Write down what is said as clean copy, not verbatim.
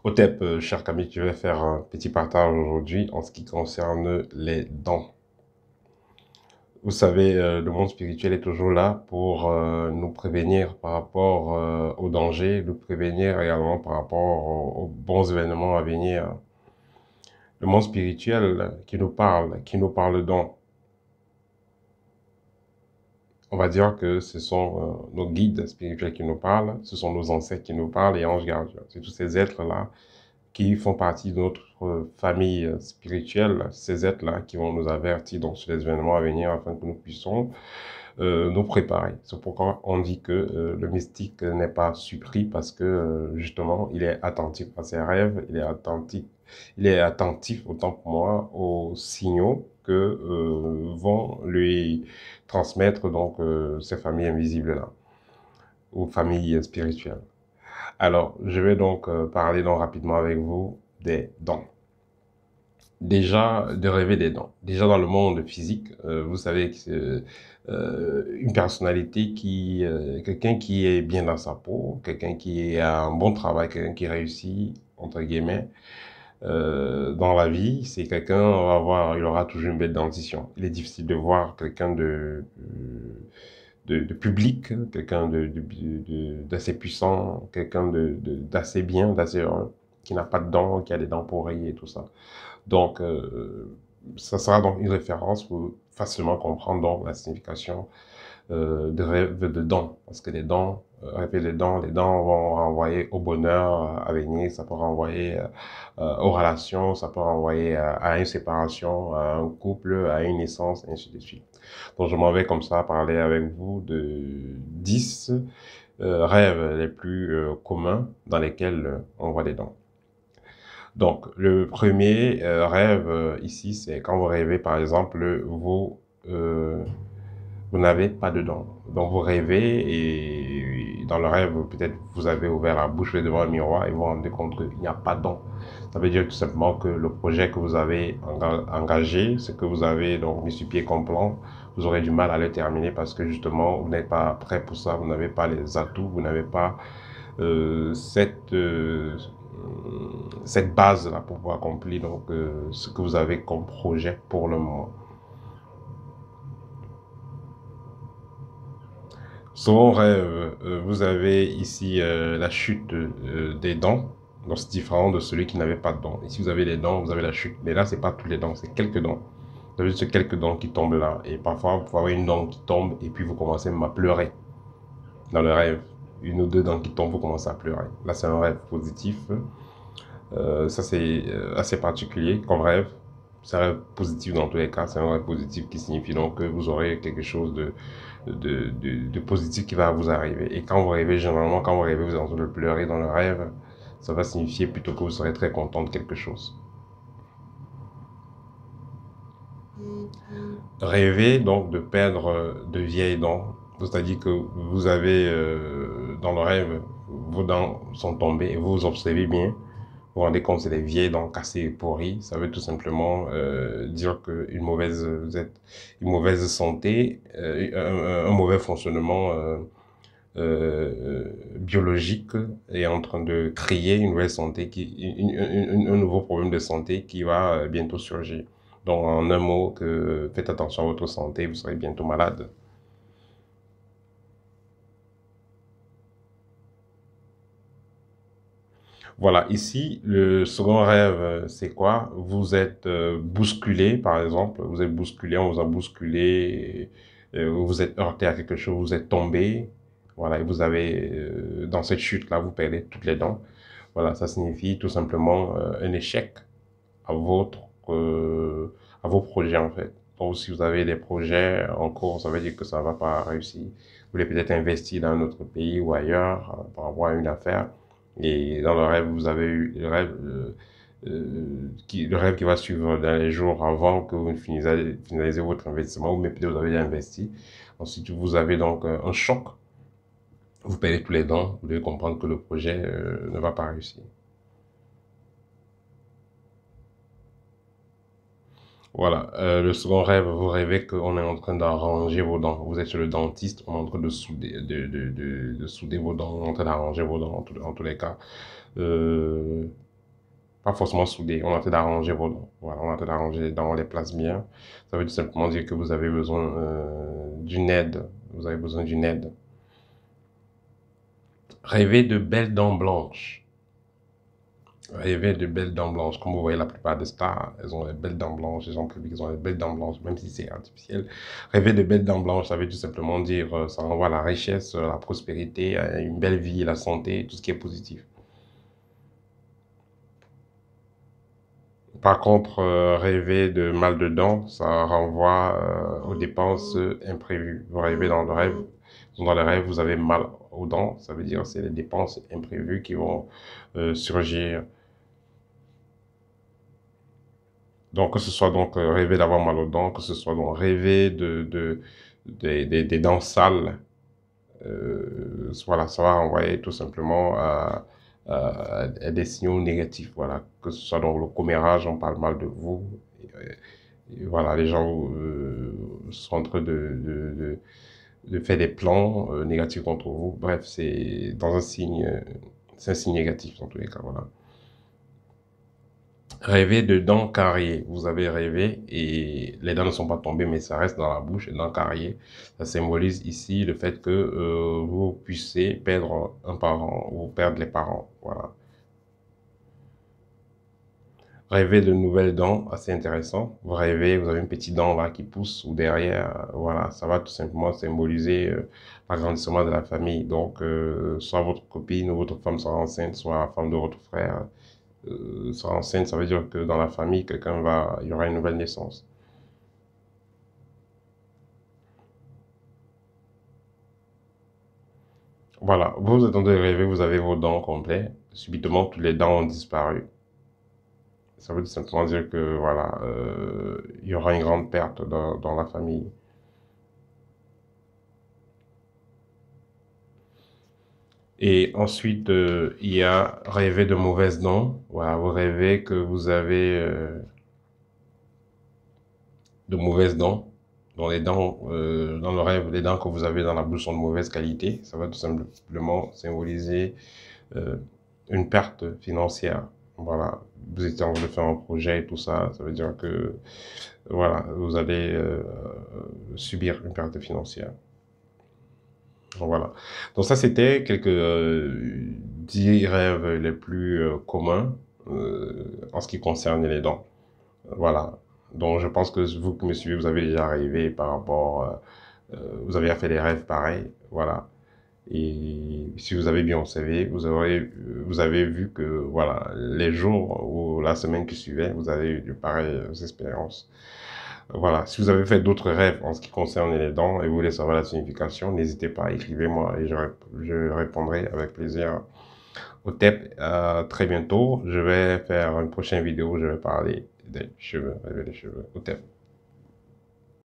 Otep, cher Camille, je vais faire un petit partage aujourd'hui en ce qui concerne les dons. Vous savez, le monde spirituel est toujours là pour nous prévenir par rapport aux dangers, nous prévenir également par rapport aux bons événements à venir. Le monde spirituel qui nous parle dons. On va dire que ce sont nos guides spirituels qui nous parlent, ce sont nos ancêtres qui nous parlent et anges gardiens. C'est tous ces êtres-là qui font partie de notre famille spirituelle, ces êtres-là qui vont nous avertir donc, sur les événements à venir afin que nous puissions nous préparer. C'est pourquoi on dit que le mystique n'est pas surpris parce que justement il est attentif à ses rêves, il est attentif autant pour moi aux signaux que vont lui transmettre donc ces familles invisibles-là, ou familles spirituelles. Alors, je vais donc parler donc rapidement avec vous des dons. Déjà, de rêver des dons. Déjà dans le monde physique, vous savez que c'est une personnalité quelqu'un qui est bien dans sa peau, quelqu'un qui a un bon travail, quelqu'un qui réussit, entre guillemets, dans la vie, c'est quelqu'un, il aura toujours une belle dentition. Il est difficile de voir quelqu'un de public, quelqu'un d'assez puissant, quelqu'un d'assez bien, d'assez heureux, qui n'a pas de dents, qui a des dents pourries et tout ça. Donc, ça sera donc une référence pour facilement comprendre donc la signification de rêve de dents. Parce que rêver les dents vont renvoyer au bonheur à venir, ça peut renvoyer aux relations, ça peut renvoyer à une séparation, à un couple, à une naissance, et ainsi de suite. Donc, je m'en vais comme ça parler avec vous de 10 rêves les plus communs dans lesquels on voit des dents. Donc, le premier rêve ici, c'est quand vous rêvez, par exemple, vous n'avez pas de dents. Donc, vous rêvez et dans le rêve, peut-être vous avez ouvert la bouche devant le miroir et vous vous rendez compte qu'il n'y a pas de dents. Ça veut dire tout simplement que le projet que vous avez engagé, ce que vous avez donc mis sur pied comme plan, vous aurez du mal à le terminer parce que justement, vous n'êtes pas prêt pour ça, vous n'avez pas les atouts, vous n'avez pas euh, cette, euh, cette base-là pour pouvoir accomplir donc, ce que vous avez comme projet pour le moment. Selon rêve, vous avez ici la chute des dents. Donc c'est différent de celui qui n'avait pas de dents. Ici vous avez les dents, vous avez la chute. Mais là, c'est pas tous les dents, c'est quelques dents. Vous avez juste quelques dents qui tombent là. Et parfois, vous pouvez avoir une dent qui tombe et puis vous commencez même à pleurer dans le rêve. Une ou deux dents qui tombent, vous commencez à pleurer. Là, c'est un rêve positif. Ça, c'est assez particulier comme rêve. C'est un rêve positif dans tous les cas. C'est un rêve positif qui signifie donc que vous aurez quelque chose de positif qui va vous arriver. Et quand vous rêvez, généralement, quand vous rêvez, vous êtes en train de pleurer dans le rêve, ça va signifier plutôt que vous serez très content de quelque chose. Rêver donc de perdre de vieilles dents, c'est-à-dire que vous avez dans le rêve, vos dents sont tombées et vous vous observez bien. Vous vous rendez compte, c'est des vieilles dents cassées et pourries. Ça veut tout simplement dire que vous êtes une mauvaise santé, un mauvais fonctionnement biologique est en train de créer une nouvelle santé, un nouveau problème de santé qui va bientôt surgir. Donc, en un mot, faites attention à votre santé, vous serez bientôt malade. Voilà, ici, le second rêve, c'est quoi? Vous êtes bousculé, par exemple, vous êtes bousculé, on vous a bousculé, vous vous êtes heurté à quelque chose, vous êtes tombé, voilà, et vous avez, dans cette chute-là, vous perdez toutes les dents. Voilà, ça signifie tout simplement un échec à à vos projets, en fait. Donc, si vous avez des projets en cours, ça veut dire que ça ne va pas réussir. Vous voulez peut-être investir dans un autre pays ou ailleurs par rapport à une affaire. Et dans le rêve, vous avez eu le rêve qui va suivre dans les jours avant que vous finalisez votre investissement, ou même peut-être vous avez déjà investi. Ensuite, vous avez donc un choc. Vous perdez tous les dents. Vous devez comprendre que le projet ne va pas réussir. Voilà, le second rêve, vous rêvez qu'on est en train d'arranger vos dents. Vous êtes sur le dentiste, on est en train de souder, de souder vos dents, on est en train d'arranger vos dents en tous les cas. Pas forcément soudé, on est en train d'arranger vos dents. Voilà, on est en train d'arranger les dents, on les place bien. Ça veut tout simplement dire que vous avez besoin d'une aide. Vous avez besoin d'une aide. Rêvez de belles dents blanches. Rêver de belles dents blanches. Comme vous voyez, la plupart des stars, elles ont des belles dents blanches. Les gens publics, ils ont des belles dents blanches, même si c'est artificiel. Rêver de belles dents blanches, ça veut tout simplement dire, ça renvoie à la richesse, la prospérité, à une belle vie, la santé, tout ce qui est positif. Par contre, rêver de mal de dents, ça renvoie aux dépenses imprévues. Vous rêvez dans le rêve, dans le rêve, vous avez mal aux dents, ça veut dire que c'est les dépenses imprévues qui vont surgir. Donc, que ce soit donc rêver d'avoir mal aux dents, que ce soit donc rêver des dents sales, voilà, ça va renvoyer tout simplement à des signaux négatifs, voilà, que ce soit donc le commérage, on parle mal de vous, et voilà, les gens sont en train de faire des plans négatifs contre vous, bref, c'est dans un signe, c'est un signe négatif dans tous les cas, voilà. Rêver de dents carriées. Vous avez rêvé et les dents ne sont pas tombées, mais ça reste dans la bouche, les dents carriées. Ça symbolise ici le fait que vous puissiez perdre un parent ou perdre les parents. Voilà. Rêver de nouvelles dents, assez intéressant. Vous rêvez, vous avez une petite dent là qui pousse ou derrière. Voilà, ça va tout simplement symboliser l'agrandissement de la famille. Donc, soit votre copine ou votre femme sera enceinte, soit la femme de votre frère sera enceinte, ça veut dire que dans la famille, il y aura une nouvelle naissance. Voilà, vous êtes en train de rêver, vous avez vos dents complètes, subitement toutes les dents ont disparu. Ça veut tout simplement dire que voilà, il y aura une grande perte dans la famille. Et ensuite, il y a rêver de mauvaises dents. Voilà, vous rêvez que vous avez de mauvaises dents. Dans le rêve, les dents que vous avez dans la bouche sont de mauvaise qualité. Ça va tout simplement symboliser euh, une perte financière. Voilà, vous étiez en train de faire un projet et tout ça. Ça veut dire que voilà, vous allez subir une perte financière. Voilà. Donc ça, c'était quelques 10 rêves les plus communs en ce qui concerne les dents. Voilà. Donc, je pense que vous qui me suivez, vous avez déjà rêvé par rapport, vous avez fait des rêves pareils, voilà. Et si vous avez bien observé, vous avez vu que, voilà, les jours ou la semaine qui suivait, vous avez eu de pareilles expériences. Voilà. Si vous avez fait d'autres rêves en ce qui concerne les dents et vous voulez savoir la signification, n'hésitez pas, écrivez-moi et je répondrai avec plaisir au TEP. Très bientôt, je vais faire une prochaine vidéo où je vais parler des cheveux, rêver des cheveux au TEP.